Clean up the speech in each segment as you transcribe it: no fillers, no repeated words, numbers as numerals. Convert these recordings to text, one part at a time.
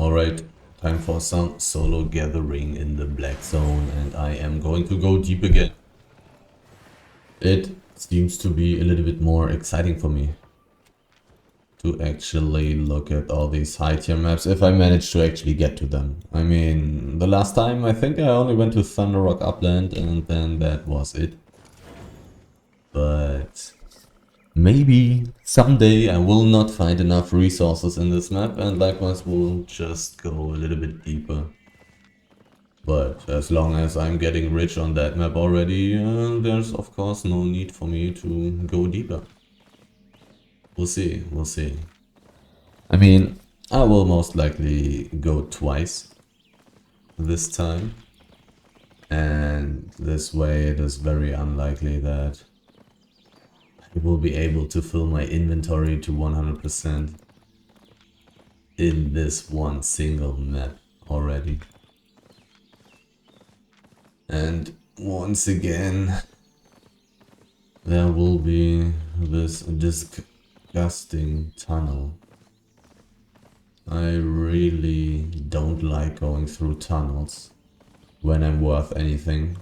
Alright, time for some solo gathering in the black zone, and I am going to go deep again. It seems to be a little bit more exciting for me to actually look at all these high tier maps if I manage to actually get to them. I mean, the last time I think I only went to Thunder Rock Upland and then that was it. But maybe someday I will not find enough resources in this map and likewise will just go a little bit deeper. But as long as I'm getting rich on that map already, there's of course no need for me to go deeper. We'll see, we'll see. I mean, I will most likely go twice this time. And this way it is very unlikely that I will be able to fill my inventory to 100% in this one single map already. And once again, there will be this disgusting tunnel. I really don't like going through tunnels when I'm worth anything.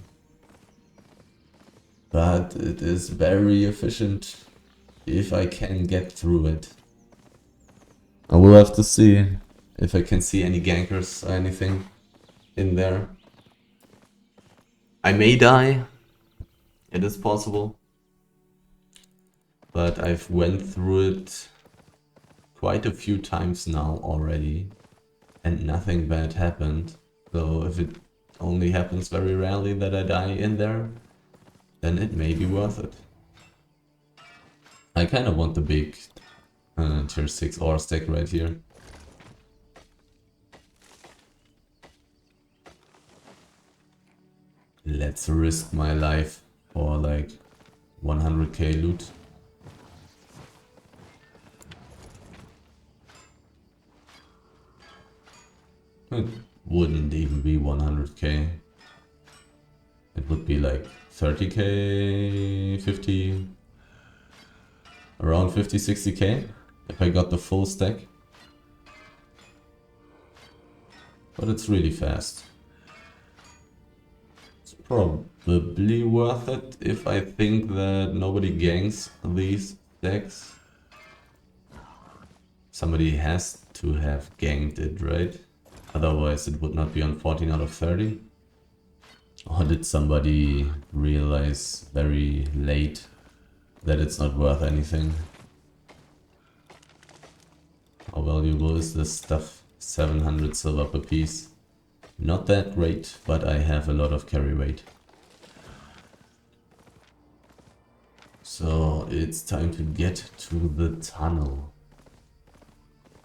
But it is very efficient if I can get through it. I will have to see if I can see any gankers or anything in there. I may die, it is possible, but I've went through it quite a few times now already and nothing bad happened. So if it only happens very rarely that I die in there, then it may be worth it. I kind of want the big tier 6 ore stack right here. Let's risk my life for like 100k loot. It wouldn't even be 100k. It would be like 30k, 50, around 50, 60k if I got the full stack. But it's really fast. Probably worth it if I think that nobody ganks these stacks. Somebody has to have ganked it, right? Otherwise it would not be on 14 out of 30. Or did somebody realize very late that it's not worth anything? How valuable is this stuff? 700 silver per piece. Not that great, but I have a lot of carry weight. So it's time to get to the tunnel.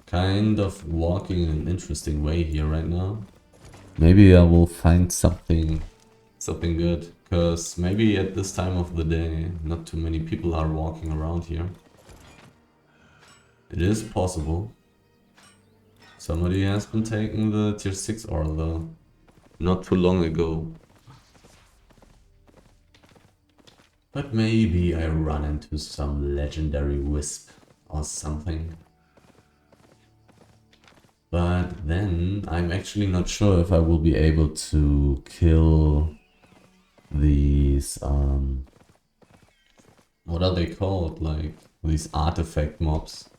Kind of walking in an interesting way here right now. Maybe I will find something good, because maybe at this time of the day not too many people are walking around here. It is possible. Somebody has been taking the tier 6 ore though, not too long ago. But maybe I run into some legendary wisp or something. But then I'm actually not sure if I will be able to kill these, what are they called? Like these artifact mobs.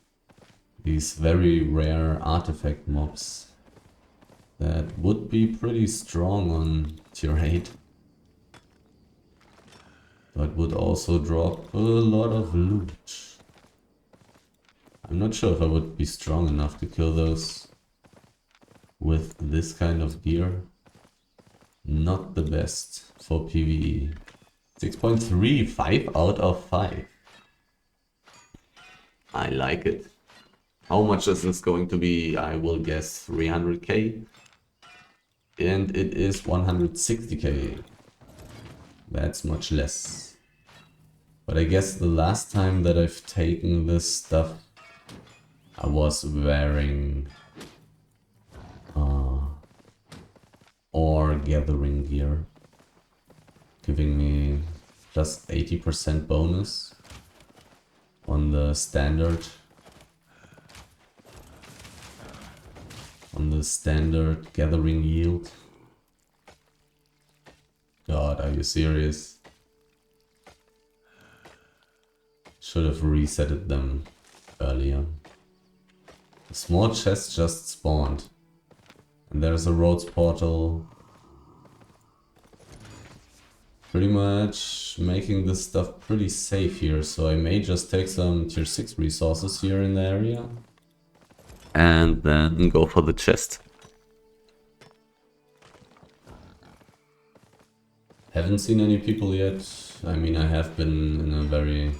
These very rare artifact mobs that would be pretty strong on tier 8. But would also drop a lot of loot. I'm not sure if I would be strong enough to kill those with this kind of gear. Not the best for PvE. 6.3, 5 out of 5. I like it. How much is this going to be? I will guess 300k. And it is 160k. That's much less. But I guess the last time that I've taken this stuff, I was wearing ore gathering gear, giving me just 80% bonus on the standard on the standard gathering yield. God, are you serious? Should have resetted them earlier. A small chest just spawned. And there's a roads portal. Pretty much making this stuff pretty safe here, so I may just take some tier 6 resources here in the area. And then go for the chest. Haven't seen any people yet. I mean, I have been in a very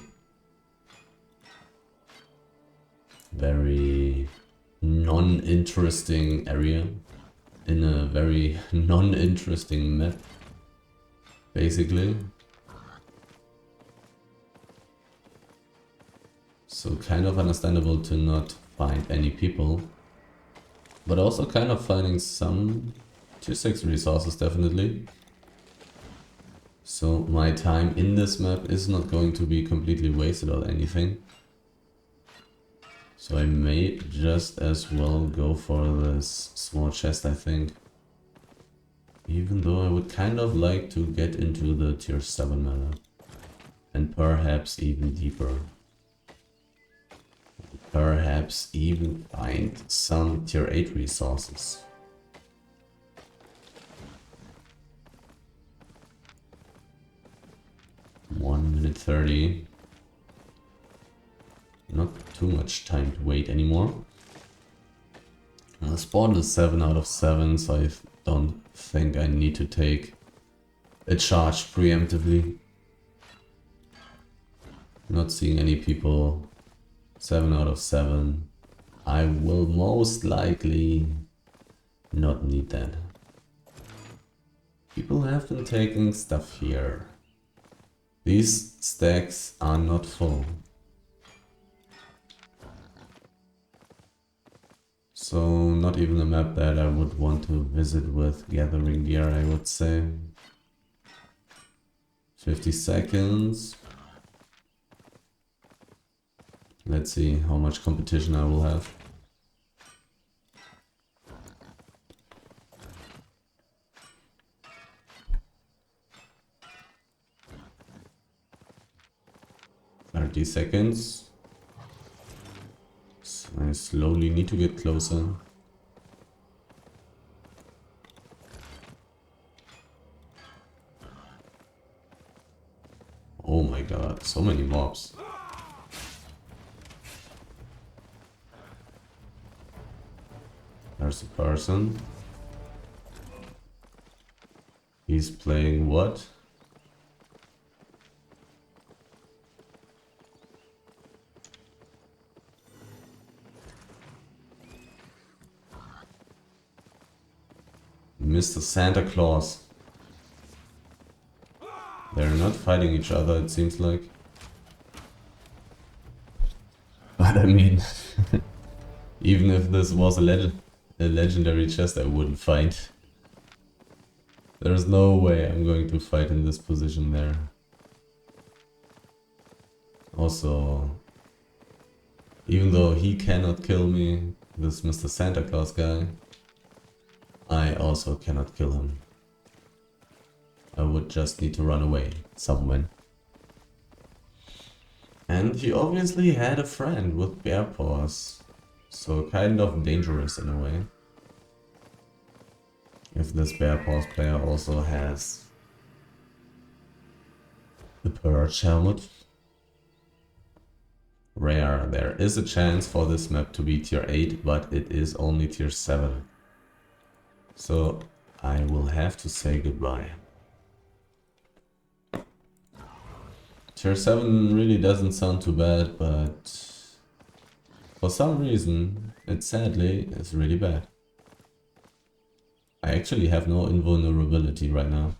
non-interesting area. In a very non-interesting map. Basically. So kind of understandable to not find any people. But also kind of finding some tier 6 resources definitely. So my time in this map is not going to be completely wasted or anything. So I may just as well go for this small chest, I think. Even though I would kind of like to get into the tier 7 meta. And perhaps even deeper. Perhaps even find some tier 8 resources. One minute 30. Not too much time to wait anymore. The spawn is 7 out of 7, so I don't think I need to take a charge preemptively. Not seeing any people. 7 out of 7. I will most likely not need that. People have been taking stuff here. These stacks are not full. So not even a map that I would want to visit with gathering gear, I would say. 50 seconds. Let's see how much competition I will have. "30 seconds. So I slowly need to get closer. Oh my god, so many mobs. There's a person. He's playing what? Mr. Santa Claus. They're not fighting each other, it seems like. But I mean, even if this was a legendary chest, I wouldn't fight. There's no way I'm going to fight in this position there. Also, even though he cannot kill me, this Mr. Santa Claus guy, I also cannot kill him. I would just need to run away somewhere. And he obviously had a friend with bear paws, so kind of dangerous in a way. If this bear paws player also has the perch helmet. Rare, there is a chance for this map to be tier 8, but it is only tier 7. So I will have to say goodbye. Tier 7 really doesn't sound too bad, but for some reason it sadly is really bad. I actually have no invulnerability right now.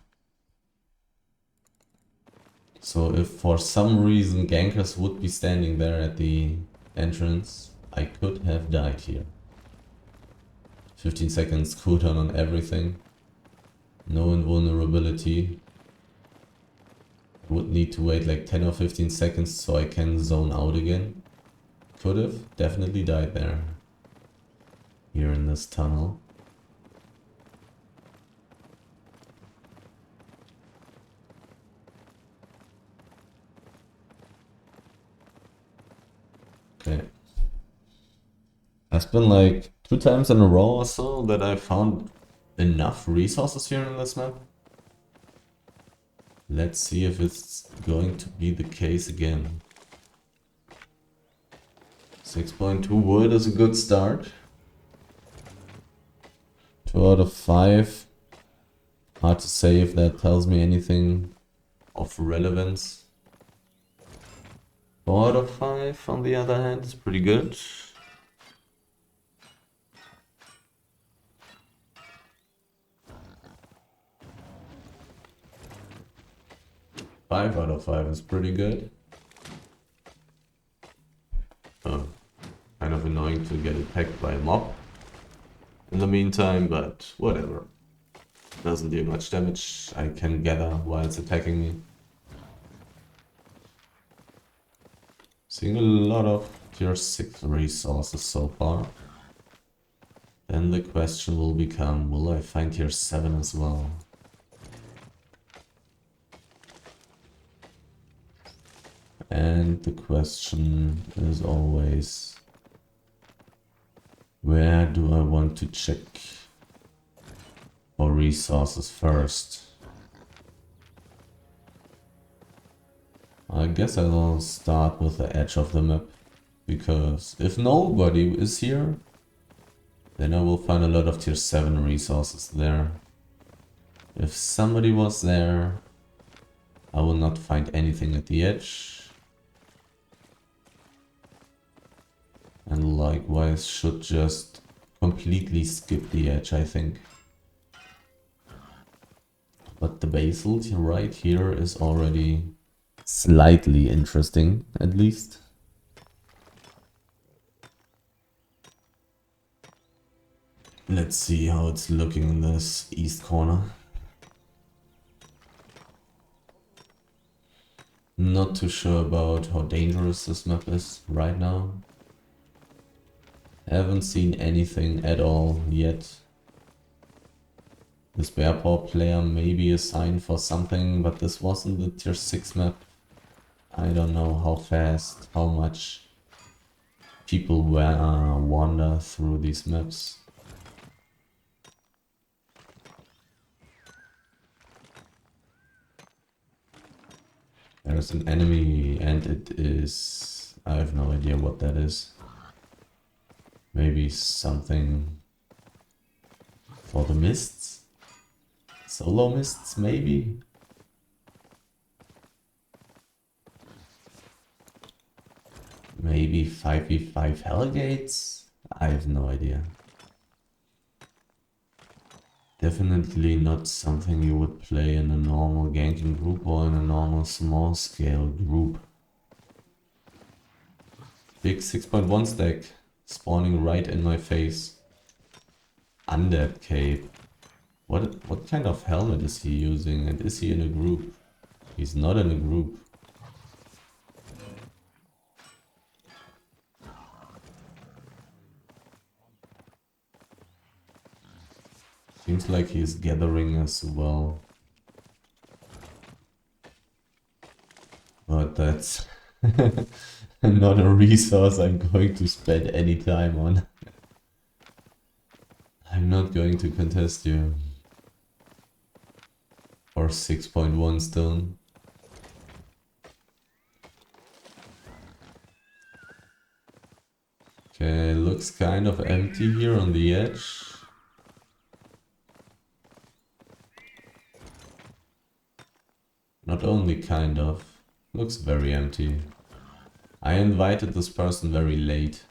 So if for some reason gankers would be standing there at the entrance, I could have died here. 15 seconds cooldown on everything. No invulnerability. Would need to wait like 10 or 15 seconds so I can zone out again. Could have definitely died there. here in this tunnel. Okay. It's been like 2 times in a row or so that I found enough resources here in this map. Let's see if it's going to be the case again. 6.2 wood is a good start. 2 out of 5. Hard to say if that tells me anything of relevance. 4 out of 5 on the other hand is pretty good. 5 out of 5 is pretty good. Oh, kind of annoying to get attacked by a mob in the meantime, but whatever. Doesn't do much damage, I can gather while it's attacking me. Seeing a lot of tier 6 resources so far. Then the question will become, will I find tier 7 as well? And the question is always, where do I want to check for resources first? I guess I will start with the edge of the map, because if nobody is here, then I will find a lot of tier 7 resources there. If somebody was there, I will not find anything at the edge. And likewise should just completely skip the edge, I think. But the basalt right here is already slightly interesting, at least. Let's see how it's looking in this east corner. Not too sure about how dangerous this map is right now. Haven't seen anything at all yet. This bear paw player may be a sign for something, but this wasn't the tier 6 map. I don't know how fast, how much people wander through these maps. There's an enemy and it is... I have no idea what that is. Maybe something for the mists? Solo mists, maybe? Maybe 5v5 Hellgates? I have no idea. Definitely not something you would play in a normal ganking group or in a normal small scale group. Big 6.1 stack spawning right in my face. Undead cape. What kind of helmet is he using, and is he in a group? He's not in a group. Seems like he's gathering as well. But that's not a resource I'm going to spend any time on. I'm not going to contest you. Or 6.1 stone. Okay, looks kind of empty here on the edge. Not only kind of, looks very empty. I invited this person very late.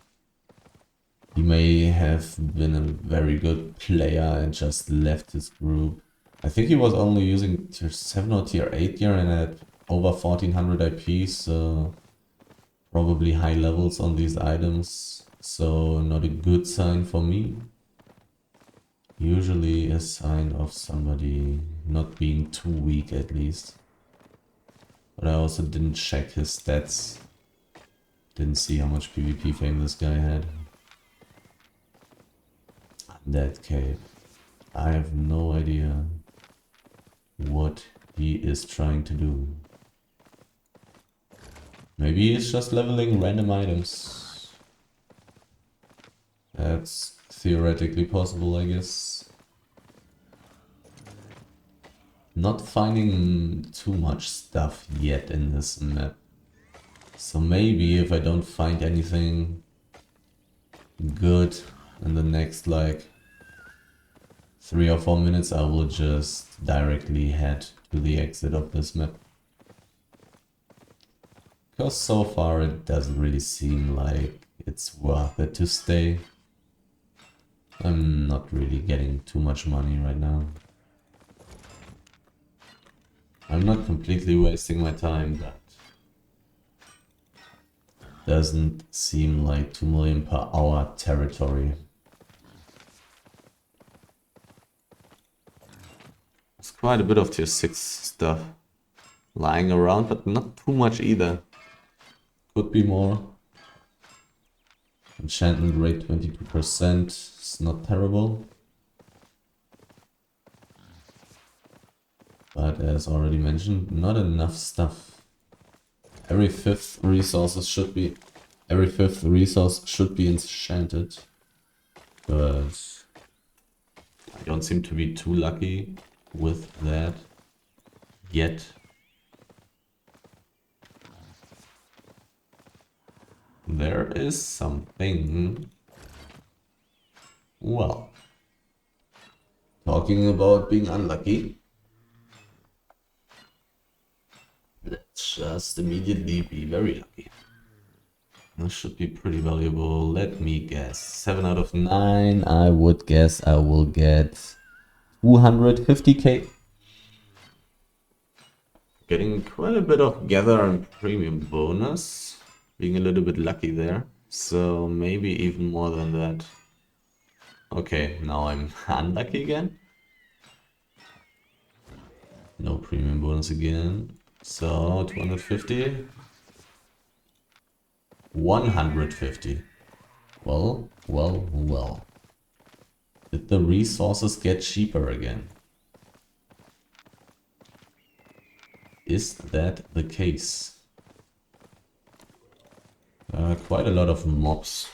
He may have been a very good player and just left his group. I think he was only using tier 7 or tier 8 gear and had over 1400 IPs, so probably high levels on these items, so not a good sign for me. Usually a sign of somebody not being too weak at least. But I also didn't check his stats. Didn't see how much PvP fame this guy had. That cave. I have no idea what he is trying to do. Maybe he's just leveling random items. That's theoretically possible, I guess. Not finding too much stuff yet in this map. So maybe if I don't find anything good in the next like 3 or 4 minutes, I will just directly head to the exit of this map. Because so far it doesn't really seem like it's worth it to stay. I'm not really getting too much money right now. I'm not completely wasting my time, but doesn't seem like 2 million per hour territory. There's quite a bit of tier 6 stuff lying around, but not too much either. Could be more. Enchantment rate 22%. It's not terrible. But as already mentioned, not enough stuff. Every fifth resource should be enchanted. But I don't seem to be too lucky with that yet. There is something. Well, talking about being unlucky, let's just immediately be very lucky. This should be pretty valuable. Let me guess. 7 out of 9. I would guess I will get 250k. Getting quite a bit of gather and premium bonus. Being a little bit lucky there. So maybe even more than that. Okay, now I'm unlucky again. No premium bonus again. So 250. 150. Well. Did the resources get cheaper again? Is that the case? Quite a lot of mobs.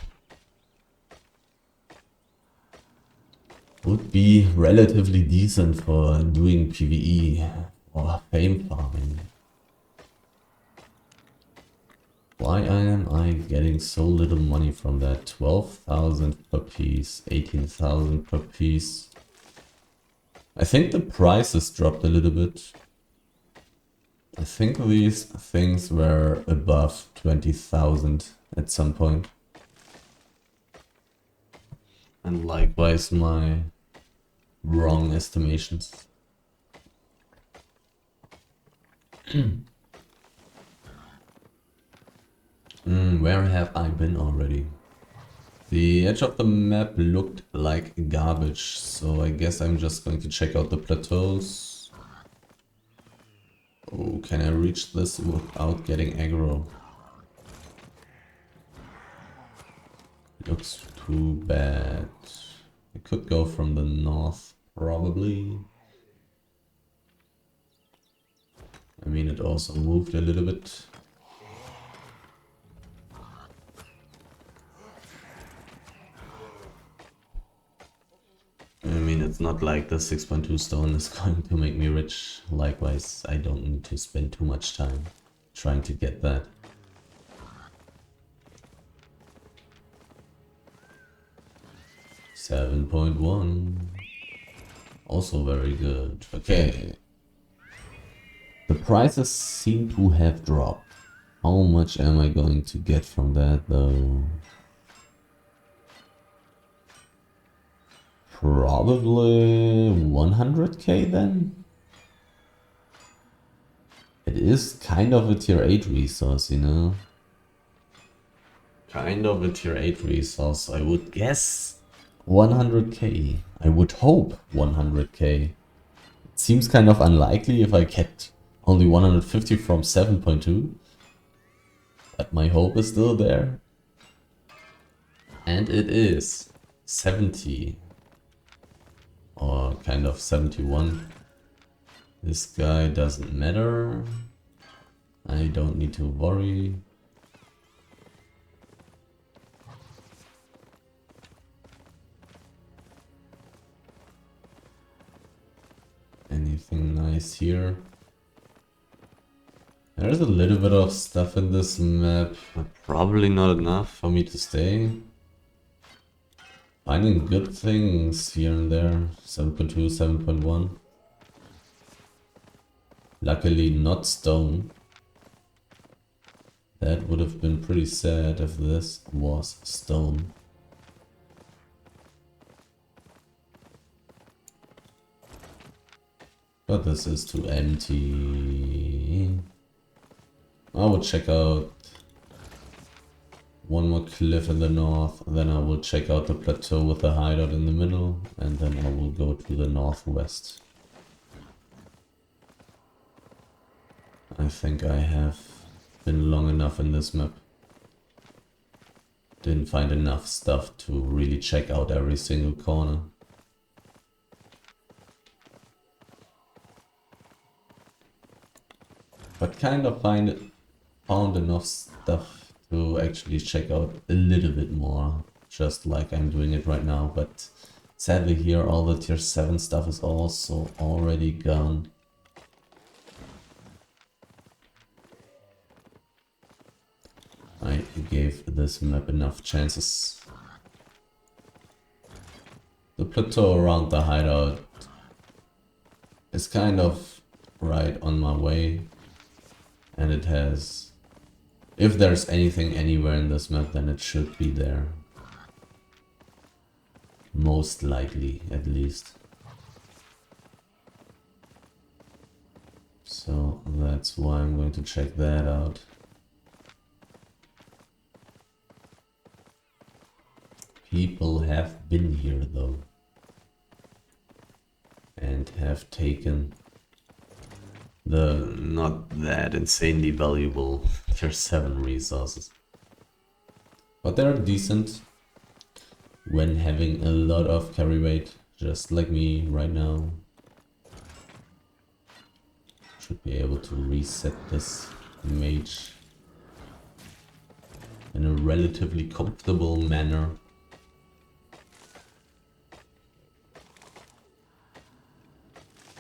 Would be relatively decent for doing PvE or fame farming. Why am I getting so little money from that? 12,000 per piece, 18,000 per piece. I think the prices dropped a little bit. I think these things were above 20,000 at some point. And likewise my wrong estimations. Where have I been already? The edge of the map looked like garbage, so I guess I'm just going to check out the plateaus. Oh, can I reach this without getting aggro? Looks too bad. I could go from the north, probably. I mean, it also moved a little bit. I mean, it's not like the 6.2 stone is going to make me rich. Likewise, I don't need to spend too much time trying to get that. $7.1. Also very good. Okay. The prices seem to have dropped. How much am I going to get from that though? Probably 100k then? It is kind of a tier 8 resource, you know? Kind of a tier 8 resource, I would guess 100k. I would hope 100k. It seems kind of unlikely if I get only 150 from 7.2. But my hope is still there. And it is 70. kind of 71. This guy doesn't matter. I don't need to worry. Anything nice here? There's a little bit of stuff in this map, but probably not enough for me to stay. Finding good things here and there, 7.2, 7.1. Luckily not stone. That would have been pretty sad if this was stone. But this is too empty. I will check out one more cliff in the north, then I will check out the plateau with the hideout in the middle, and then I will go to the northwest. I think I have been long enough in this map. Didn't find enough stuff to really check out every single corner. But kind of found enough stuff to actually check out a little bit more, just like I'm doing it right now. But sadly here all the tier 7 stuff is also already gone. I gave this map enough chances. The plateau around the hideout is kind of right on my way. And it has... if there's anything anywhere in this map, then it should be there. Most likely, at least. So that's why I'm going to check that out. People have been here though. And have taken the not that insanely valuable tier 7 resources. But they're decent when having a lot of carry weight, just like me right now. Should be able to reset this mage in a relatively comfortable manner.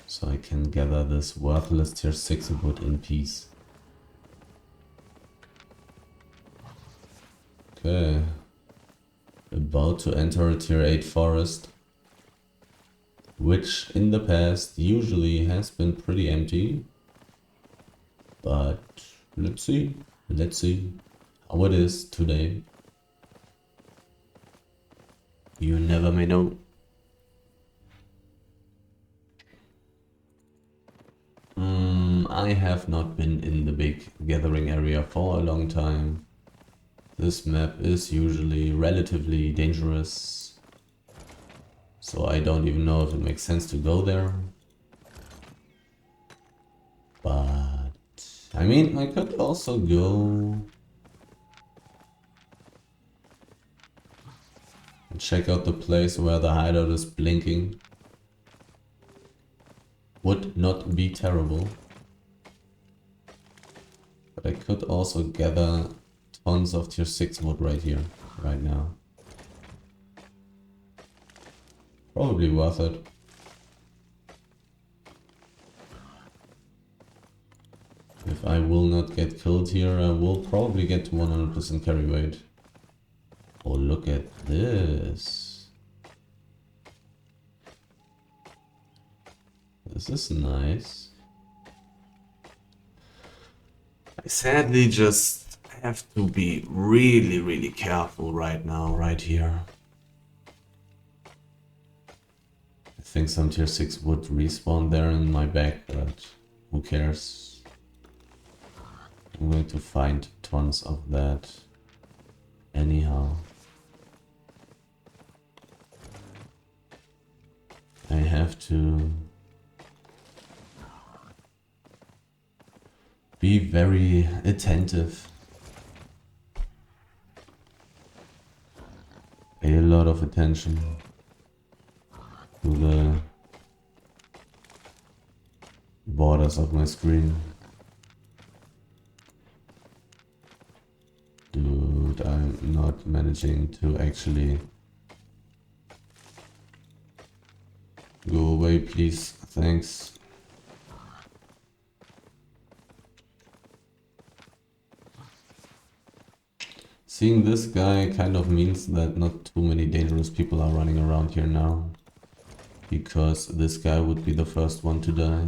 So I can gather this worthless tier 6 wood in peace. Okay. About to enter a tier 8 forest. Which in the past usually has been pretty empty. But let's see how it is today. You never may know. I have not been in the big gathering area for a long time. This map is usually relatively dangerous, so I don't even know if it makes sense to go there. But I mean, I could also go and check out the place where the hideout is blinking. Would not be terrible. But I could also gather tons of tier 6 wood right here, right now. Probably worth it. If I will not get killed here, I will probably get to 100% carry weight. Oh, look at this. This is nice. I sadly just have to be really careful right now, right here. I think some tier 6 would respawn there in my back, but who cares? I'm going to find tons of that anyhow. I have to be very attentive. Pay a lot of attention to the borders of my screen. Dude, I'm not managing to actually... Go away, please. Thanks. Seeing this guy kind of means that not too many dangerous people are running around here now. Because this guy would be the first one to die.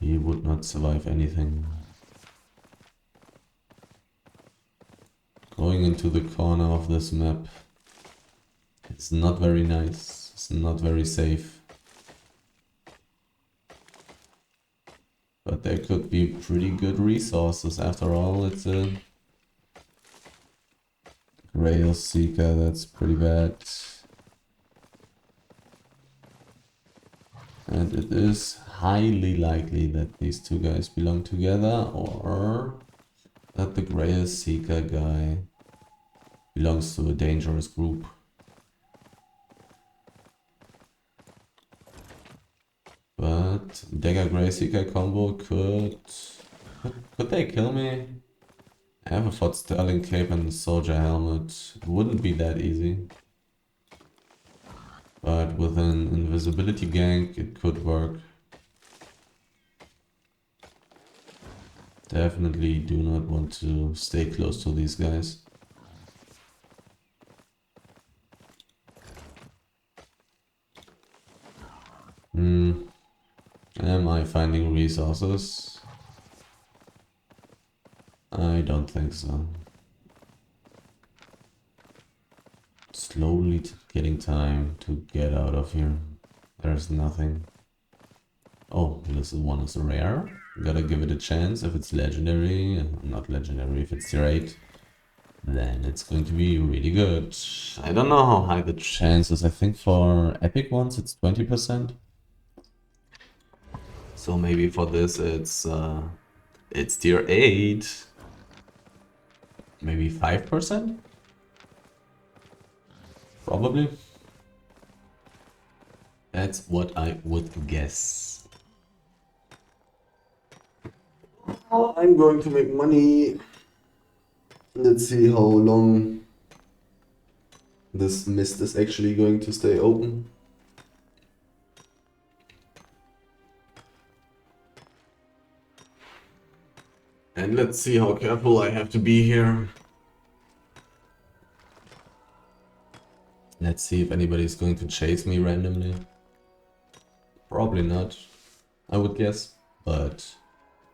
He would not survive anything. Going into the corner of this map. It's not very nice. It's not very safe. But there could be pretty good resources. After all, it's a Grail Seeker. That's pretty bad. And it is highly likely that these two guys belong together, or that the Grail Seeker guy belongs to a dangerous group. But Dagger Grey Seeker combo could they kill me? I have a Fort Sterling cape and a soldier helmet. It wouldn't be that easy. But with an invisibility gank it could work. Definitely do not want to stay close to these guys. Am I finding resources? I don't think so. Slowly getting time to get out of here. There's nothing. Oh, this one is rare. Gotta give it a chance. If it's legendary, not legendary, if it's tier 8, then it's going to be really good. I don't know how high the chance is. I think for epic ones it's 20%. So maybe for this it's tier 8. Maybe 5%? Probably. That's what I would guess. I'm going to make money. Let's see how long this mist is actually going to stay open. And let's see how careful I have to be here. Let's see if anybody's going to chase me randomly. Probably not, I would guess, but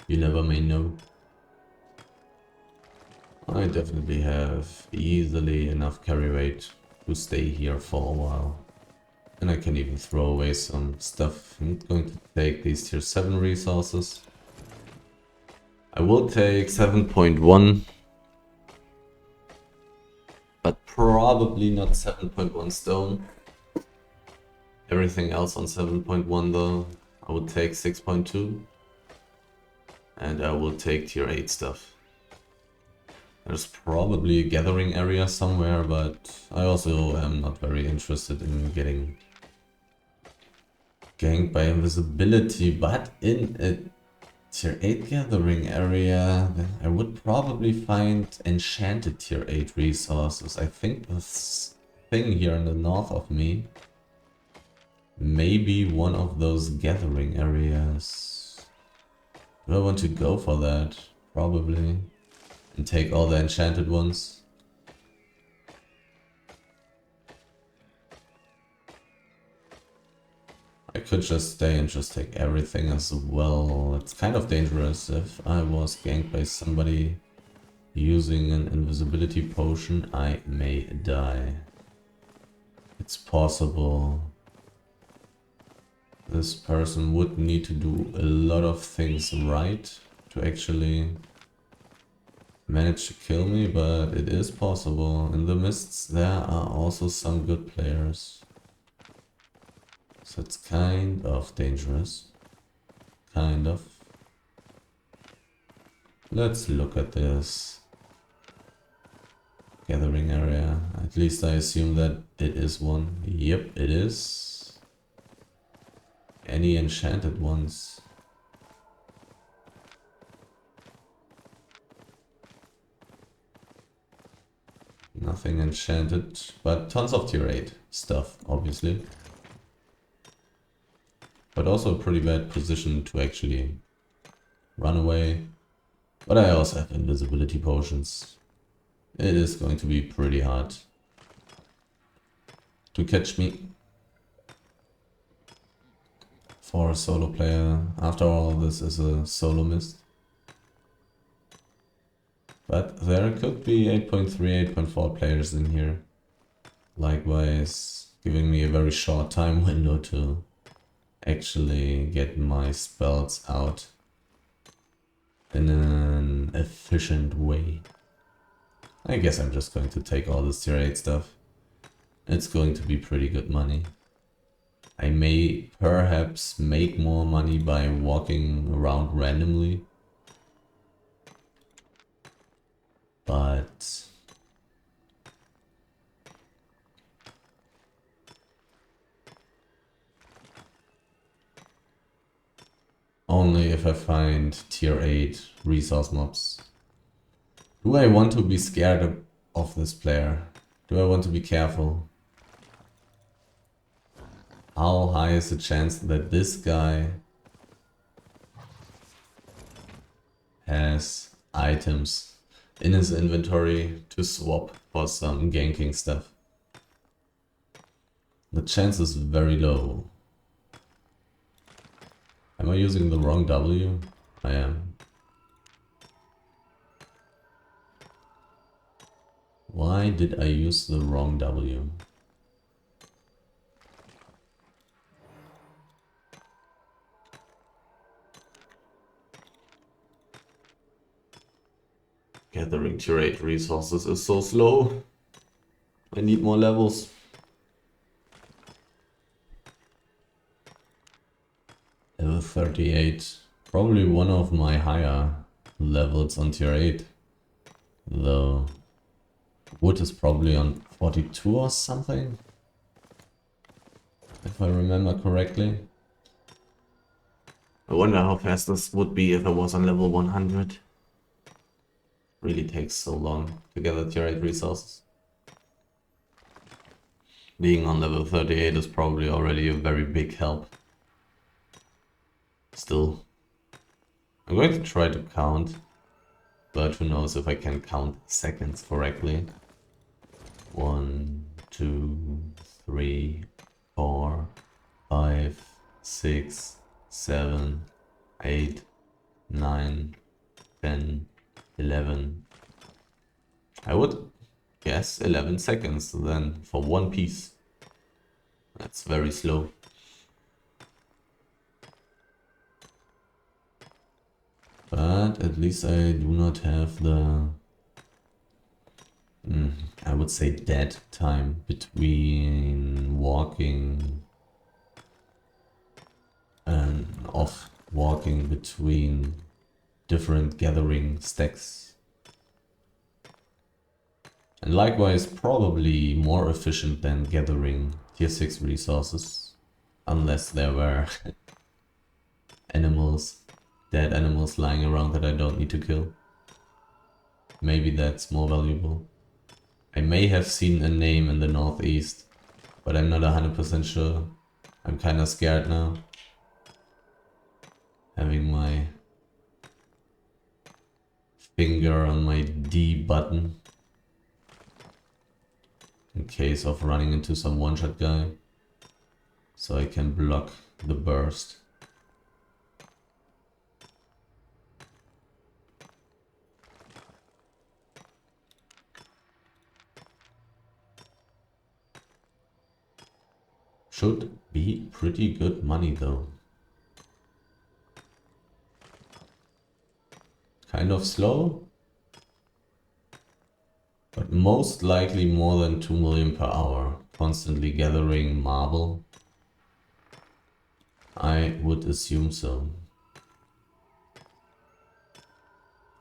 you never may know. I definitely have easily enough carry weight to stay here for a while. And I can even throw away some stuff. I'm going to take these tier 7 resources. I will take 7.1. But probably not 7.1 stone. Everything else on 7.1 though. I will take 6.2. And I will take tier 8 stuff. There's probably a gathering area somewhere, but I also am not very interested in getting ganked by invisibility. But in a tier 8 gathering area, then I would probably find enchanted tier 8 resources. I think this thing here in the north of me may be one of those gathering areas. Do I want to go for that? Probably. And take all the enchanted ones. I could just stay and just take everything as well. It's kind of dangerous. If I was ganked by somebody using an invisibility potion, I may die. It's possible. This person would need to do a lot of things right to actually manage to kill me, but it is possible. In the mists there are also some good players. So it's kind of dangerous. Kind of. Let's look at this gathering area. I At least I assume that it is one. Yep, it is. Any enchanted ones? Nothing enchanted, but tons of tier 8 stuff, obviously. But also a pretty bad position to actually run away. But I also have invisibility potions. It is going to be pretty hard to catch me for a solo player. After all, this is a solo mist. But there could be 8.3, 8.4 players in here. Likewise, giving me a very short time window to actually get my spells out in an efficient way. I guess I'm just going to take all this tier 8 stuff. It's going to be pretty good money. I may perhaps make more money by walking around randomly. But only if I find tier 8 resource mobs. Do I want to be scared of this player? Do I want to be careful? How high is the chance that this guy has items in his inventory to swap for some ganking stuff? The chance is very low. Am I using the wrong W? I am. Why did I use the wrong W? Gathering tier 8 resources is so slow. I need more levels. Level 38. Probably one of my higher levels on tier 8. Though wood is probably on 42 or something. If I remember correctly. I wonder how fast this would be if I was on level 100. Really takes so long to gather tier 8 resources. Being on level 38 is probably already a very big help. Still, I'm going to try to count, but who knows if I can count seconds correctly. 1, 2, 3, 4, 5, 6, 7, 8, 9, 10, 11. I would guess 11 seconds then for one piece. That's very slow. But at least I do not have the, I would say, dead time between walking and off walking between different gathering stacks. And likewise, probably more efficient than gathering tier 6 resources, unless there were animals, dead animals lying around that I don't need to kill. Maybe that's more valuable. I may have seen a name in the northeast, but I'm not 100% sure. I'm kinda scared now. Having my finger on my D button in case of running into some one-shot guy, so I can block the burst. Should be pretty good money though. Kind of slow, but most likely more than 2 million per hour. Constantly gathering marble. I would assume so.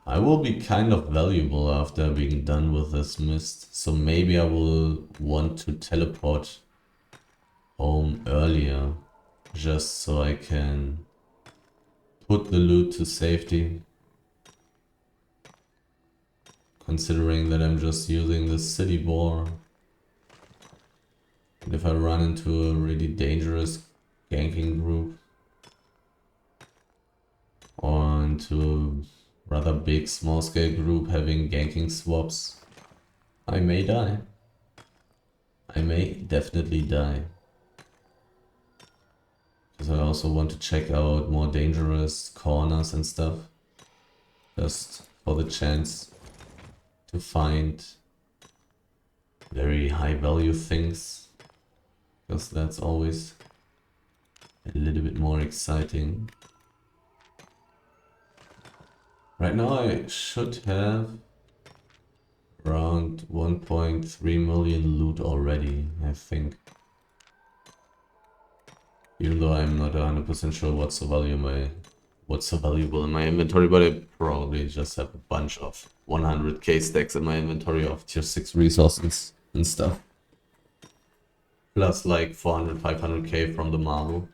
I will be kind of valuable after being done with this mist, so maybe I will want to teleport home earlier, just so I can put the loot to safety. Considering that I'm just using the city boar. And if I run into a really dangerous ganking group, or into a rather big small scale group having ganking swaps, I may die. I may definitely die. Because I also want to check out more dangerous corners and stuff. Just for the chance to find very high value things. Because that's always a little bit more exciting. Right now I should have around 1.3 million loot already, I think. Even though I'm not 100% sure what's so valuable in my inventory, but I probably just have a bunch of 100k stacks in my inventory of tier 6 resources and stuff. Plus like 400, 500k from the marble.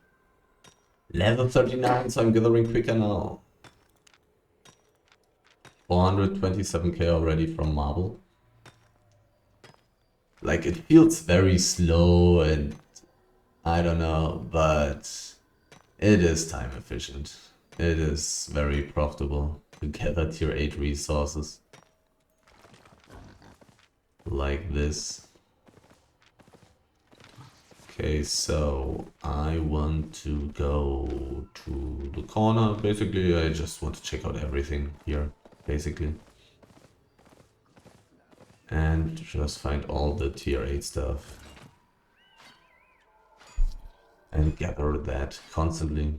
Level 39, so I'm gathering quicker now. 427k already from marble. Like, it feels very slow and I don't know, but it is time efficient. It is very profitable to gather tier 8 resources like this. Okay, so I want to go to the corner. Basically, I just want to check out everything here, basically. And just find all the tier 8 stuff. And gather that constantly.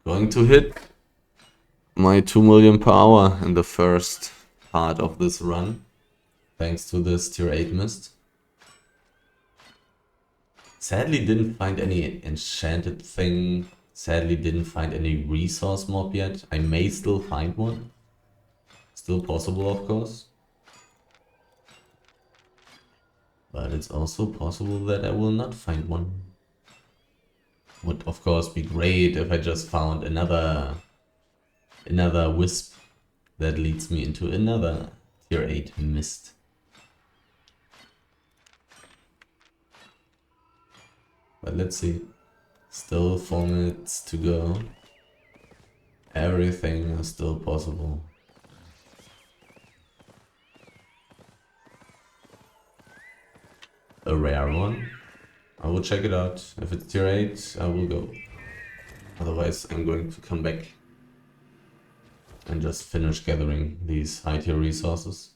Going to hit my 2 million per hour in the first part of this run. Thanks to this tier 8 mist. Sadly didn't find any enchanted thing. Sadly didn't find any resource mob yet. I may still find one. Still possible, of course. But it's also possible that I will not find one. Would of course be great if I just found another wisp that leads me into another tier 8 mist. But let's see. Still 4 minutes to go. Everything is still possible. A rare one. I will check it out. If it's tier 8, I will go. Otherwise, I'm going to come back and just finish gathering these high tier resources.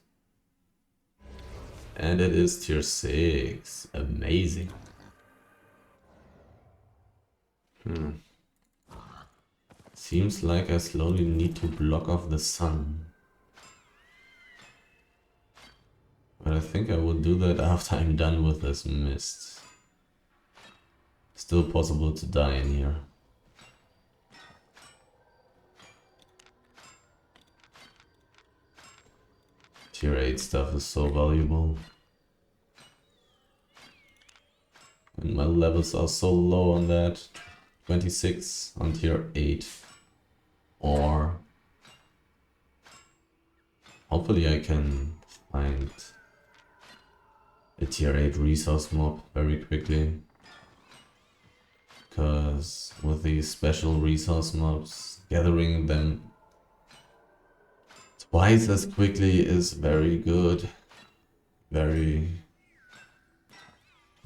And it is tier 6. Amazing. Seems like I slowly need to block off the sun. But I think I will do that after I'm done with this mist. Still possible to die in here. Tier 8 stuff is so valuable. And my levels are so low on that. 26 on tier 8. Or hopefully I can find a tier 8 resource mob very quickly. Because with these special resource mobs, gathering them twice as quickly is very good. Very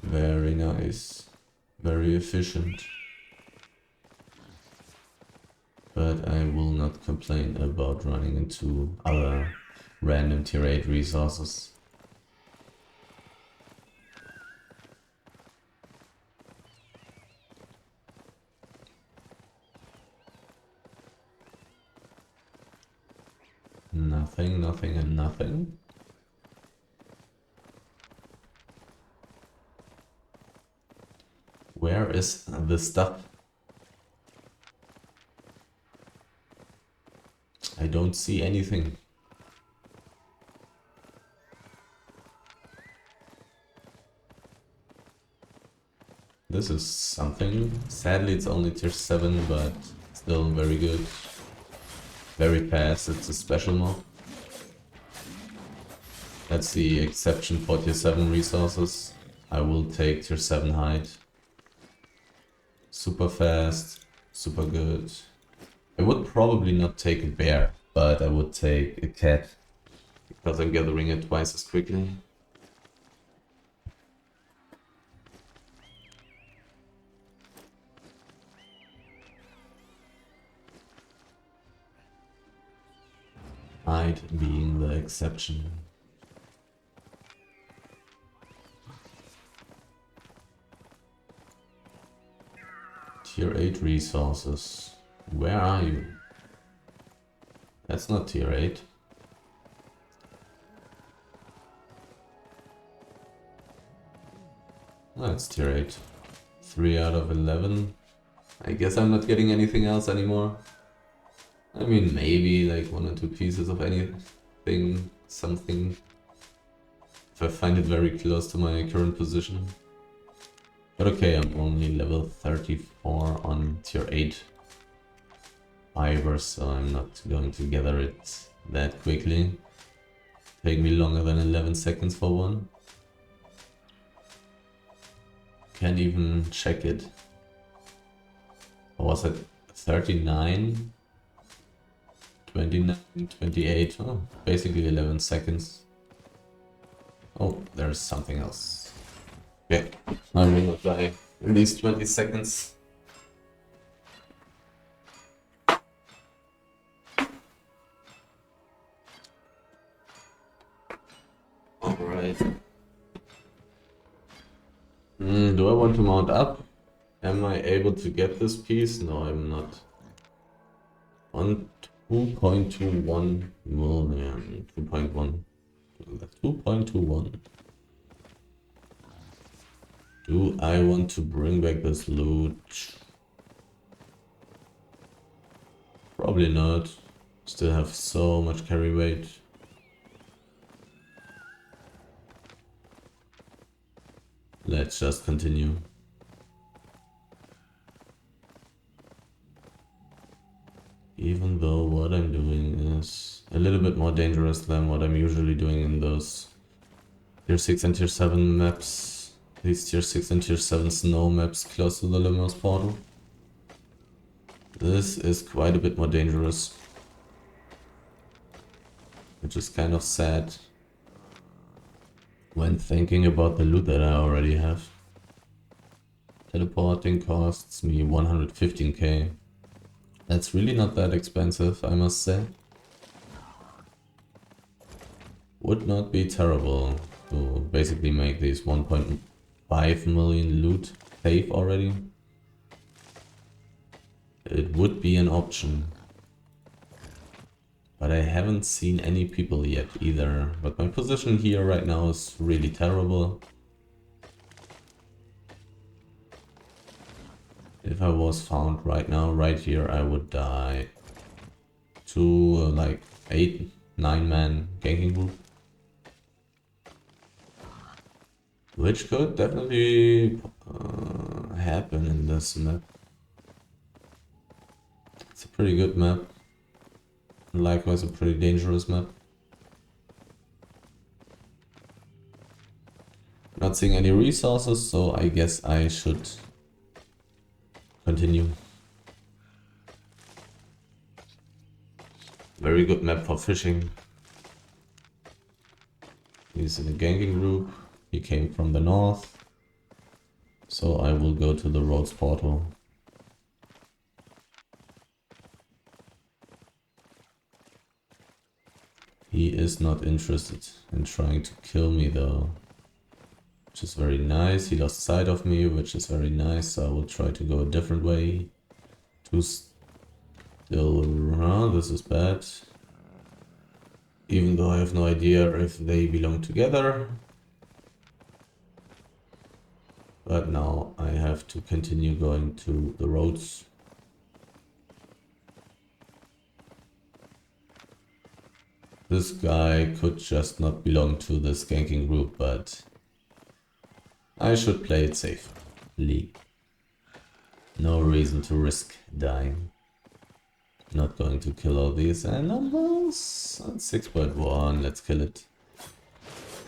nice. Very efficient. But I will not complain about running into other random tier 8 resources. Nothing, nothing, and nothing. Where is the stuff? I don't see anything. This is something. Sadly, it's only tier 7, but still very good. Very fast, it's a special mod. That's the exception for tier 7 resources. I will take tier 7 hide. Super fast, super good. I would probably not take a bear, but I would take a cat. Because I'm gathering it twice as quickly. Hide being the exception. Tier 8 resources. Where are you? That's not tier 8. That's tier 8. 3 out of 11. I guess I'm not getting anything else anymore. I mean, maybe like 1 or 2 pieces of anything, something. If I find it very close to my current position. But okay, I'm only level 34 on tier 8 fiber, so I'm not going to gather it that quickly. Take me longer than 11 seconds for one. Can't even check it. Or was it 39? 29, 28, oh, basically 11 seconds. Oh, there's something else. Yeah, I will not die in these 20 seconds. Alright. Do I want to mount up? Am I able to get this piece? No, I'm not. On 2.21 million. 2.1. 2.21. Do I want to bring back this loot? Probably not. Still have so much carry weight. Let's just continue. Even though what I'm doing is a little bit more dangerous than what I'm usually doing in those tier 6 and tier 7 maps. These tier 6 and tier 7 snow maps close to the Limos portal. This is quite a bit more dangerous. Which is kind of sad when thinking about the loot that I already have. Teleporting costs me 115k. That's really not that expensive, I must say. Would not be terrible to basically make these 1.5 million loot safe already. It would be an option. But I haven't seen any people yet either. But my position here right now is really terrible. If I was found right now, right here, I would die to like 8, 9 man ganking group. Which could definitely happen in this map. It's a pretty good map. Likewise a pretty dangerous map. Not seeing any resources, so I guess I should continue. Very good map for fishing. He's in a ganking group. He came from the north. So I will go to the Rhodes portal. He is not interested in trying to kill me though. Which is very nice. He lost sight of me, which is very nice. So I will try to go a different way. To still run. This is bad. Even though I have no idea if they belong together. But now I have to continue going to the roads. This guy could just not belong to this ganking group, but I should play it safely. No reason to risk dying. Not going to kill all these animals. 6.1, let's kill it.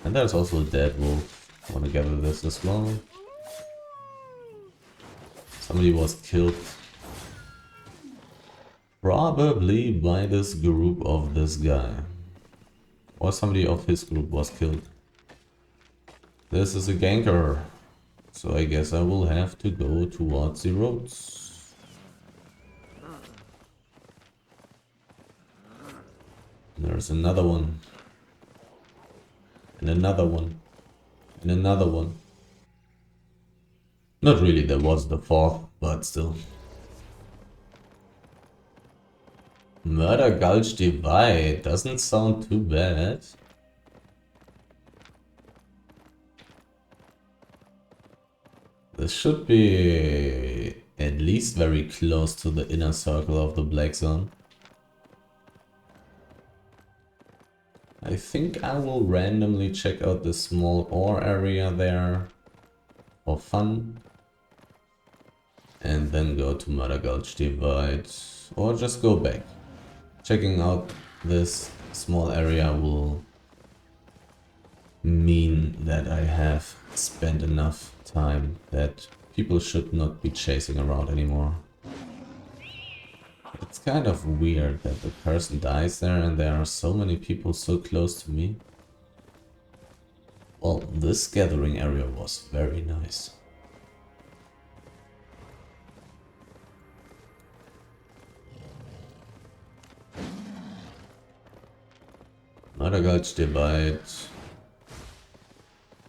And there's also a dead wolf. I want to gather this as well. Somebody was killed. Probably by this group of this guy. Or somebody of his group was killed. This is a ganker. So I guess I will have to go towards the roads. There's another one. And another one. And another one. Not really, there was the fourth, but still. Murder Gulch Divide doesn't sound too bad. This should be at least very close to the inner circle of the Black Zone. I think I will randomly check out this small ore area there for fun. And then go to Murder Gulch Divide. Or just go back. Checking out this small area will mean that I have spent enough time that people should not be chasing around anymore. It's kind of weird that the person dies there and there are so many people so close to me. Well, this gathering area was very nice. Murder Gulch Divide.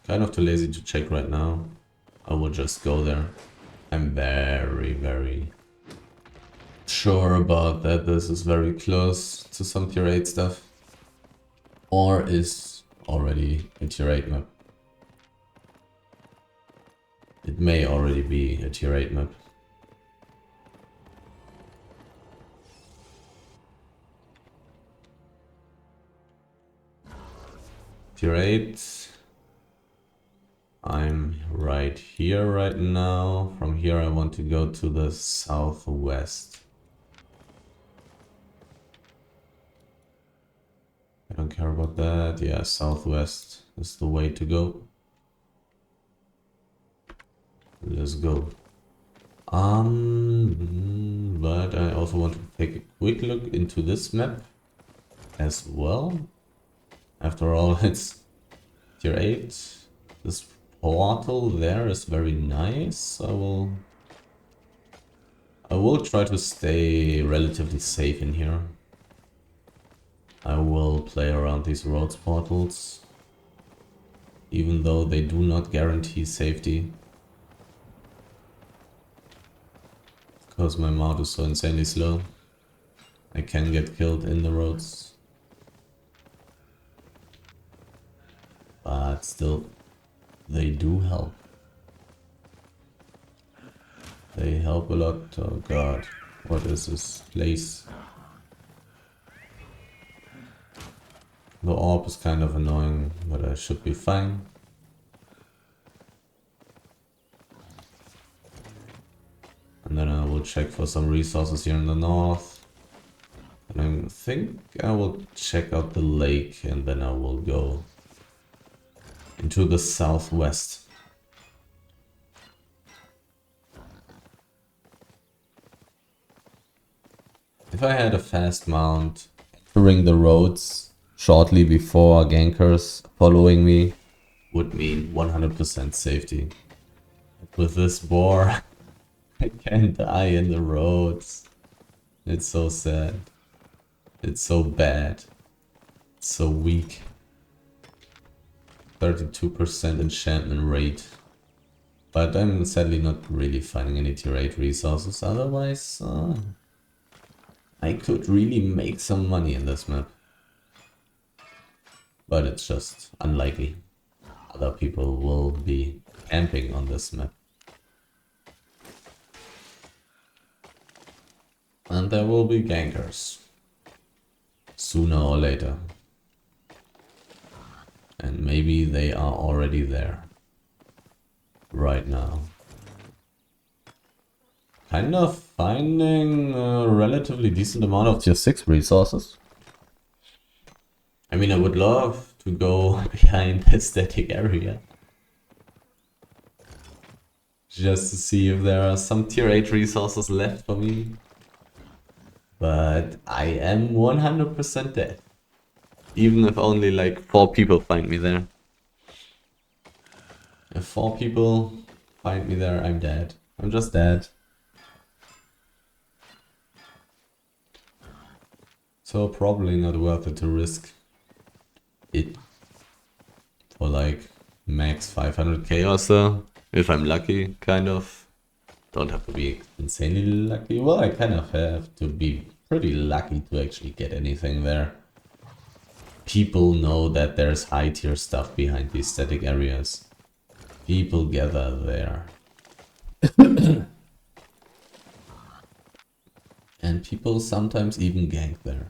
Kind of too lazy to check right now. I will just go there. I'm very sure about that. This is very close to some tier 8 stuff. Or is already a tier 8 map. It may already be a tier 8 map. Tier 8. I'm right here right now. From here I want to go to the southwest. I don't care about that. Yeah, southwest is the way to go. Let's go. But I also want to take a quick look into this map as well. After all, it's tier 8. This portal there is very nice. I will try to stay relatively safe in here. I will play around these roads portals, even though they do not guarantee safety. Because my mount is so insanely slow, I can get killed in the roads. But still, they do help. They help a lot. Oh god, what is this place? The orb is kind of annoying, but I should be fine. And then I will check for some resources here in the north. And I think I will check out the lake and then I will go into the southwest. If I had a fast mount entering the roads shortly before gankers following me would mean 100% safety. With this boar, I can't die in the roads. It's so sad. It's so bad. It's so weak. 32% enchantment rate. But I'm sadly not really finding any tier 8 resources, otherwise I could really make some money in this map. But it's just unlikely. Other people will be camping on this map. And there will be gankers. Sooner or later. maybe they are already there right now. Kind of finding a relatively decent amount of tier 6 resources. I mean, I would love to go behind the static area. Just to see if there are some tier 8 resources left for me. But I am 100% dead. Even if only like 4 people find me there. If 4 people find me there, I'm dead. I'm just dead. So probably not worth it to risk it for like max 500k or so. If I'm lucky, kind of. Don't have to be insanely lucky. Well, I kind of have to be pretty lucky to actually get anything there. People know that there's high tier stuff behind these static areas. People gather there. And people sometimes even gank there.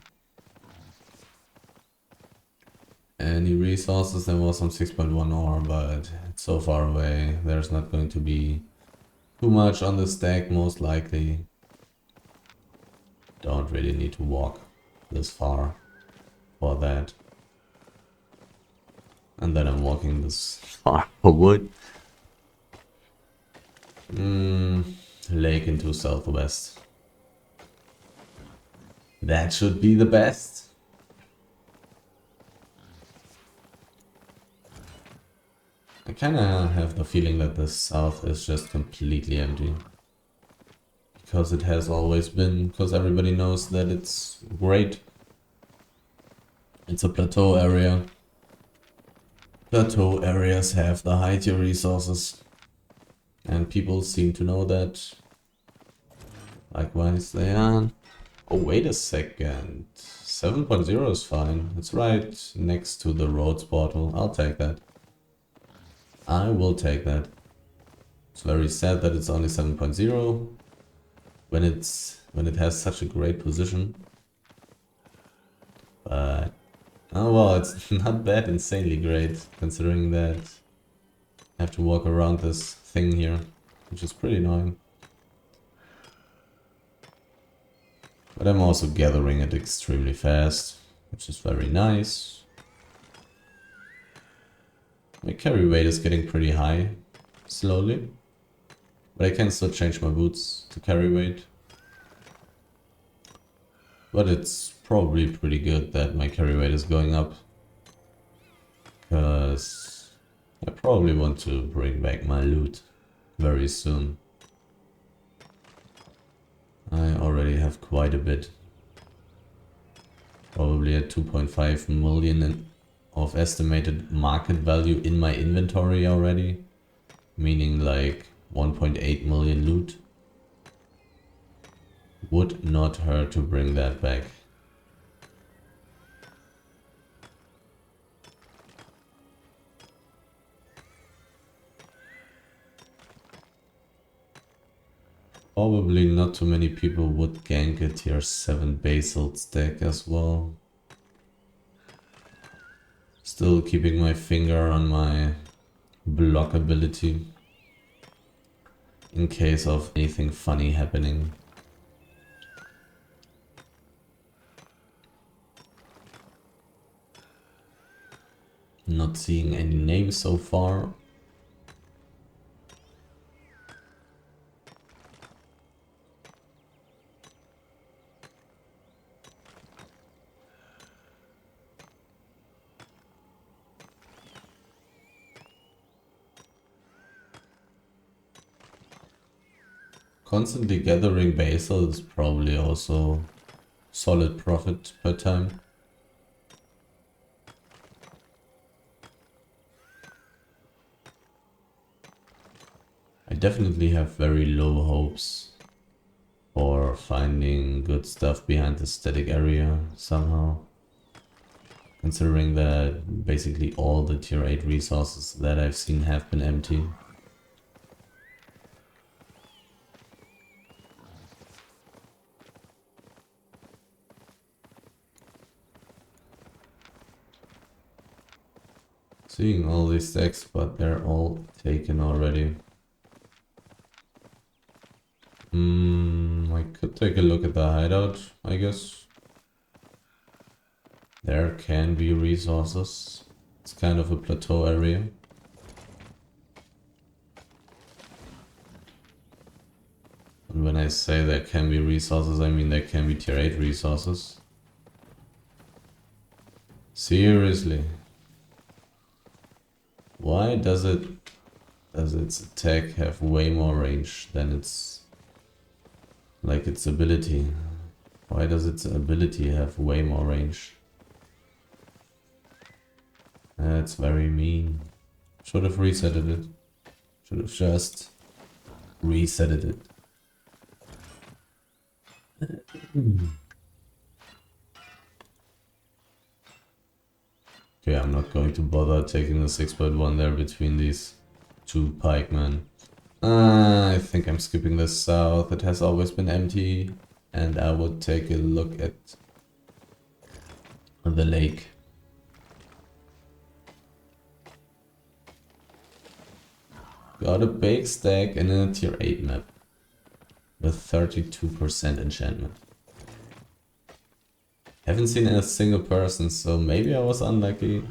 Any resources? There was some 6.1 ore, but it's so far away. There's not going to be too much on the stack, most likely. Don't really need to walk this far for that. And then I'm walking this far for wood. Lake into southwest. That should be the best. I kinda have the feeling that the south is just completely empty. Because it has always been, because everybody knows that it's great. It's a plateau area. Plateau areas have the high tier resources. And people seem to know that. Likewise, they are. Oh, wait a second. 7.0 is fine. It's right next to the roads portal. I'll take that. I will take that. It's very sad that it's only 7.0 when it has such a great position. But oh well, it's not that insanely great considering that I have to walk around this thing here, which is pretty annoying. But I'm also gathering it extremely fast, which is very nice. My carry weight is getting pretty high, slowly. But I can still change my boots to carry weight. But it's probably pretty good that my carry weight is going up. Because I probably want to bring back my loot very soon. I already have quite a bit. Probably at 2.5 million of estimated market value in my inventory already. Meaning like 1.8 million loot. Would not hurt to bring that back. Probably not too many people would gank a tier 7 basalt stack as well. Still keeping my finger on my block ability in case of anything funny happening. Not seeing any names so far. Constantly gathering basal is probably also solid profit per time. I definitely have very low hopes for finding good stuff behind the static area somehow. Considering that basically all the tier 8 resources that I've seen have been empty. Seeing all these stacks, but they're all taken already. I could take a look at the hideout, I guess. There can be resources. It's kind of a plateau area. And when I say there can be resources, I mean there can be tier 8 resources. Seriously. Why does its attack have way more range than its ability? Why does its ability have way more range? That's very mean. Should have resetted it. Should have just resetted it. Okay, I'm not going to bother taking the 6.1 there between these two pikemen. I think I'm skipping this south. It has always been empty. And I would take a look at the lake. Got a big stack in a tier 8 map. With 32% enchantment. Haven't seen a single person, so maybe I was unlucky.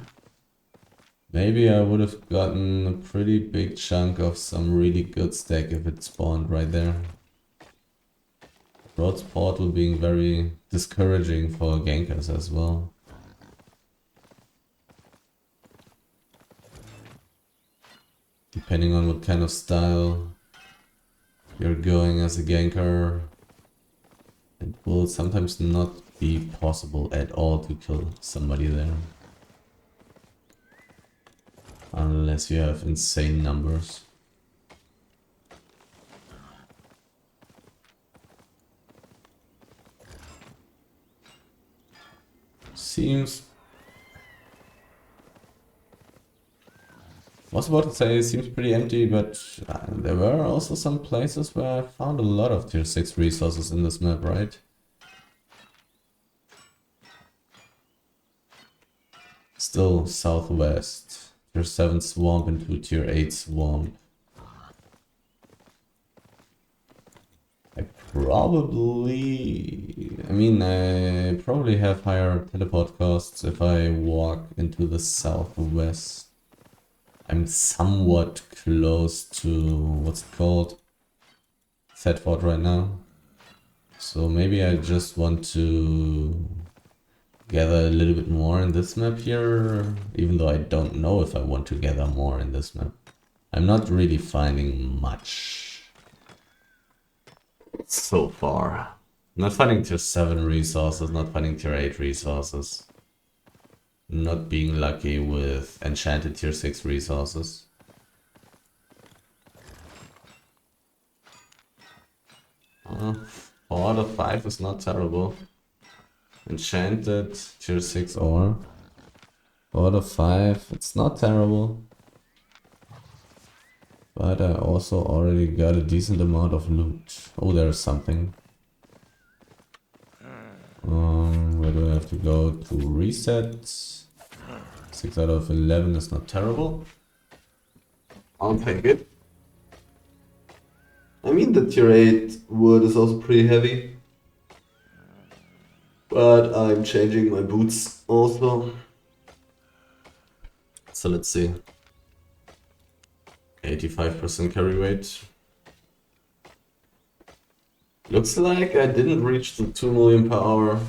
Maybe I would have gotten a pretty big chunk of some really good stack if it spawned right there. Broad's portal being very discouraging for gankers as well. Depending on what kind of style you're going as a ganker, it will sometimes not be possible at all to kill somebody there. Unless you have insane numbers. Was about to say it seems pretty empty, but there were also some places where I found a lot of tier 6 resources in this map, right? Still southwest. Tier 7 swamp into tier 8 swamp. I probably have higher teleport costs if I walk into the southwest. I'm somewhat close to, what's it called? Thetford right now. So maybe I just want to gather a little bit more in this map here, even though I don't know if I want to gather more in this map. I'm not really finding much so far. Not finding tier 7 resources, not finding tier 8 resources. Not being lucky with enchanted tier 6 resources. Uh, 4 out of 5 is not terrible. Enchanted tier 6 ore. 4 out of 5, it's not terrible. But I also already got a decent amount of loot. Oh, there's something. Where do I have to go to reset? 6 out of 11 is not terrible. I'll take it. I mean, the tier 8 wood is also pretty heavy. But I'm changing my boots also. So let's see. 85% carry weight. Looks like I didn't reach the 2 million per hour.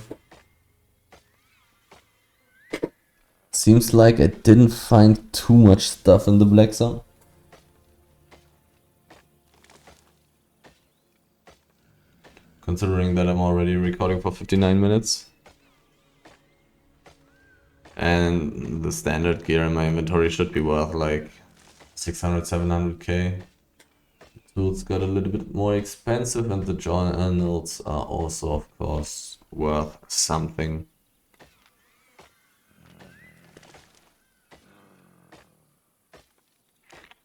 Seems like I didn't find too much stuff in the black zone. Considering that I'm already recording for 59 minutes. And the standard gear in my inventory should be worth like 600, 700k. Tools got a little bit more expensive and the journals are also of course worth something.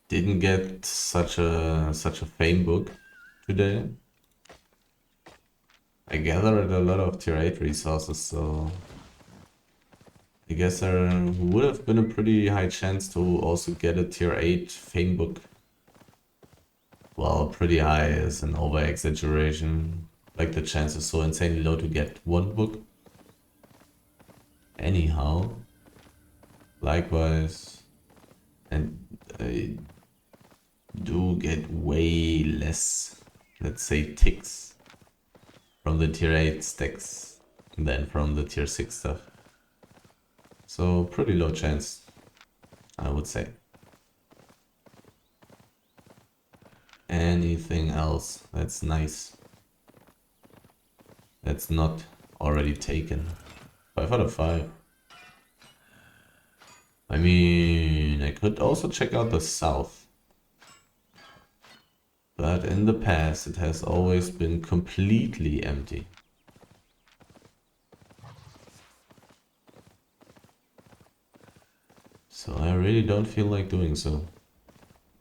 Didn't get such a fame book today. I gathered a lot of tier 8 resources, so I guess there would have been a pretty high chance to also get a tier 8 Fame book. Well, pretty high is an over-exaggeration. Like the chance is so insanely low to get one book. Anyhow, likewise, and I do get way less, let's say, ticks from the tier 8 stacks than from the tier 6 stuff. So pretty low chance, I would say. Anything else that's nice, that's not already taken? 5 out of 5. I mean, I could also check out the south. But in the past, it has always been completely empty. So I really don't feel like doing so.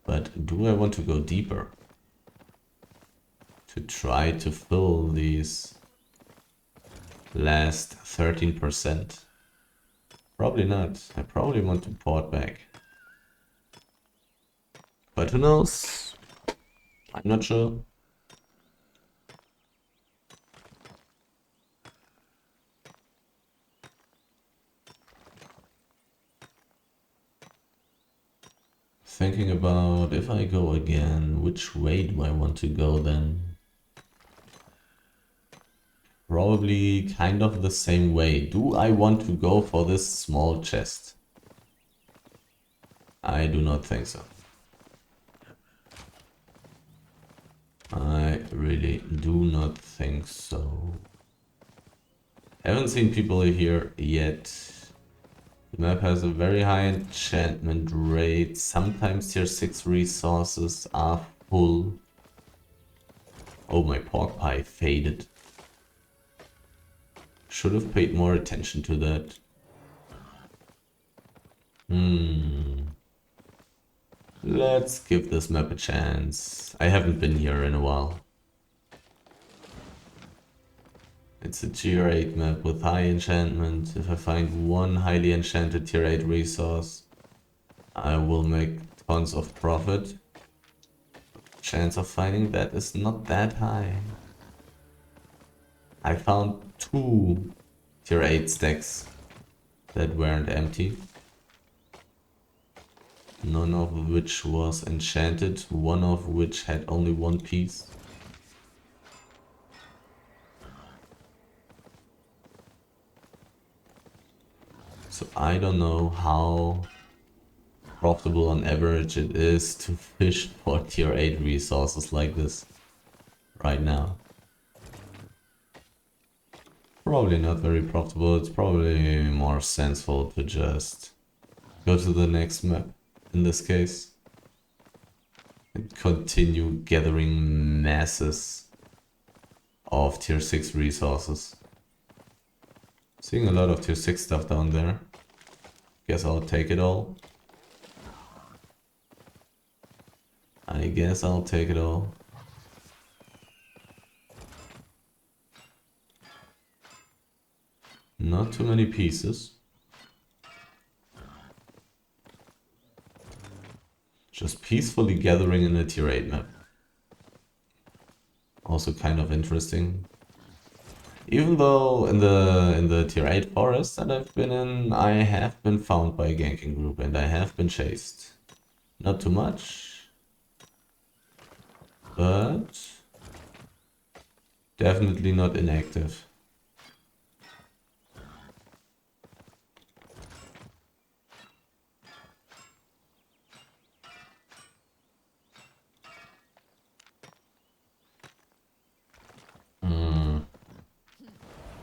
But do I want to go deeper? To try to fill these last 13%? Probably not. I probably want to port back. But who knows? I'm not sure. Thinking about if I go again, which way do I want to go then? Probably kind of the same way. Do I want to go for this small chest? I do not think so. I really do not think so. Haven't seen people here yet. The map has a very high enchantment rate. Sometimes tier 6 resources are full. Oh, my pork pie faded. Should have paid more attention to that. Let's give this map a chance. I haven't been here in a while. It's a tier 8 map with high enchantment. If I find one highly enchanted tier 8 resource, I will make tons of profit. Chance of finding that is not that high. I found 2 tier 8 stacks that weren't empty. None of which was enchanted, one of which had only one piece. So I don't know how profitable on average it is to fish for tier 8 resources like this right now. Probably not very profitable. It's probably more sensible to just go to the next map in this case and continue gathering masses of tier 6 resources. Seeing a lot of tier 6 stuff down there. Guess I'll take it all. I guess I'll take it all. Not too many pieces. Just peacefully gathering in a tier 8 map. Also kind of interesting. Even though in the tier 8 forest that I've been in, I have been found by a ganking group and I have been chased. Not too much, but definitely not inactive.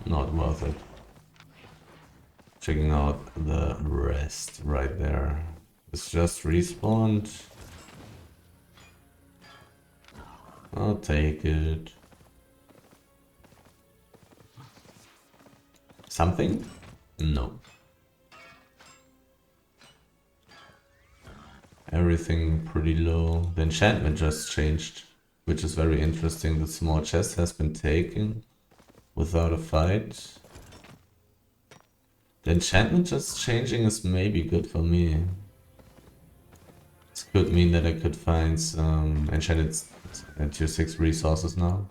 Not worth it. Checking out the rest right there. It's just respawned. I'll take it. Something? No. Everything pretty low. The enchantment just changed, which is very interesting. The small chest has been taken without a fight. The enchantment just changing is maybe good for me. This could mean that I could find some enchanted tier 6 resources now.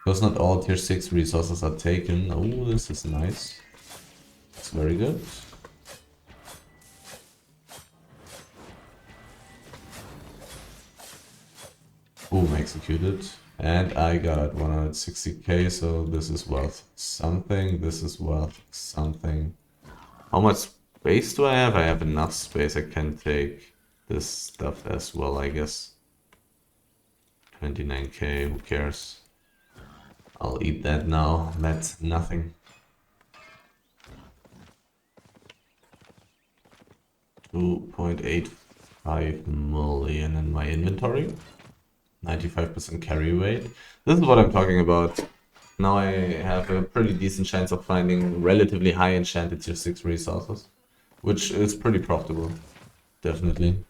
Because not all tier 6 resources are taken. Oh, this is nice. It's very good. Boom, executed. And I got 160k, so this is worth something. This is worth something. How much space do I have? I have enough space. I can take this stuff as well, I guess. 29k, who cares? I'll eat that now. That's nothing. 2.85 million in my inventory. 95% carry weight. This is what I'm talking about. Now I have a pretty decent chance of finding relatively high enchanted tier 6 resources, which is pretty profitable, definitely.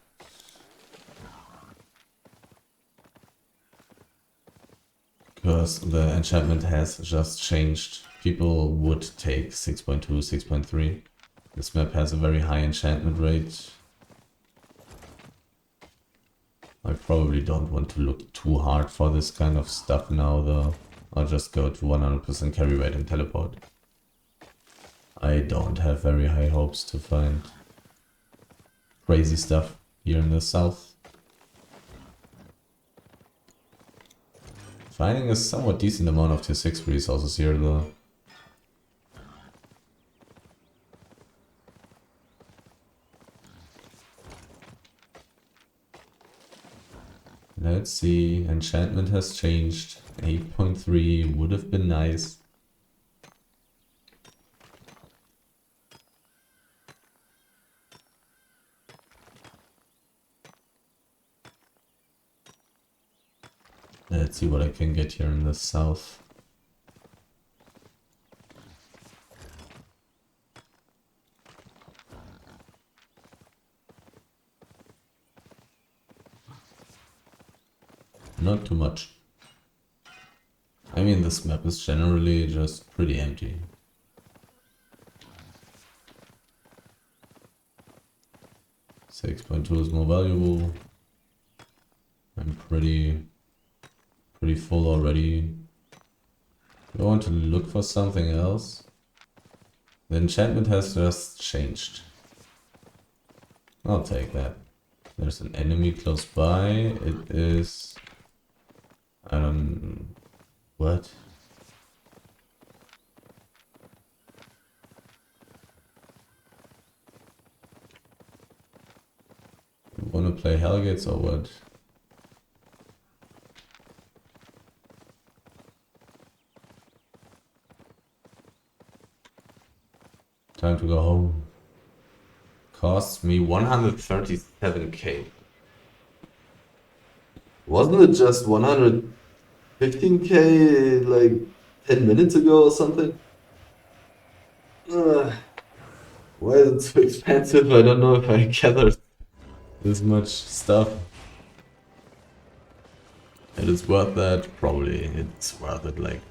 Because the enchantment has just changed. People would take 6.2, 6.3. This map has a very high enchantment rate. I probably don't want to look too hard for this kind of stuff now though. I'll just go to 100% carry rate and teleport. I don't have very high hopes to find crazy stuff here in the south. Finding a somewhat decent amount of tier 6 resources here though. Let's see, enchantment has changed. 8.3 would have been nice. Let's see what I can get here in the south. Not too much. I mean, this map is generally just pretty empty. .2 is more valuable. I'm pretty full already. Do I want to look for something else? The enchantment has just changed. I'll take that. There's an enemy close by. It is... what? You wanna play Hellgates or what? Time to go home. Costs me 137k. Wasn't it just 115k like 10 minutes ago or something? Why is it so expensive? I don't know if I gathered this much stuff. It is worth that? Probably it's worth it. Like,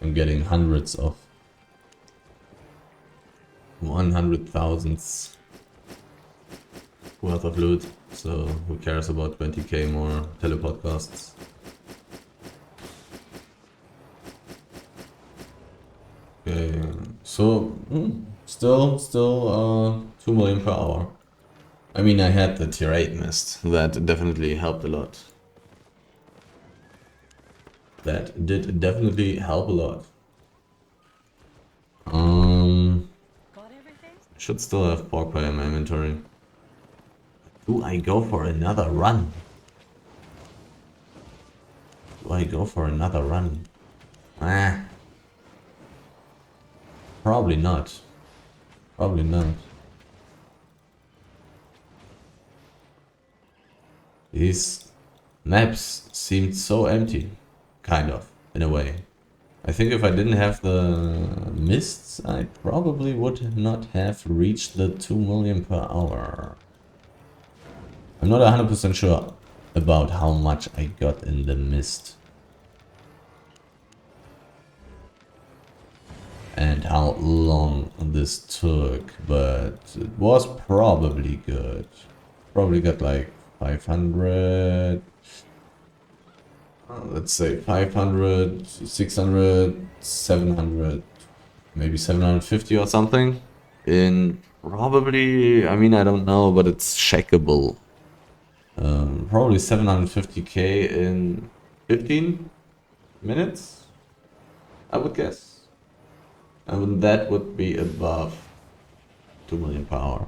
I'm getting hundreds of 100,000s worth of loot, so who cares about 20k more teleport costs? Okay, so still 2 million per hour. I mean, I had the tier 8 mist. That definitely helped a lot. That did definitely help a lot. I should still have pork pie in my inventory. Do I go for another run? Do I go for another run? Probably not. Probably not. These maps seemed so empty. Kind of, in a way. I think if I didn't have the mists, I probably would not have reached the 2 million per hour. I'm not 100% sure about how much I got in the mist. and how long this took, but it was probably good. Probably got like 500, let's say 500, 600, 700, maybe 750 or something. In probably, I mean, I don't know, but it's checkable. Probably 750k in 15 minutes, I would guess. And that would be above 2 million per hour.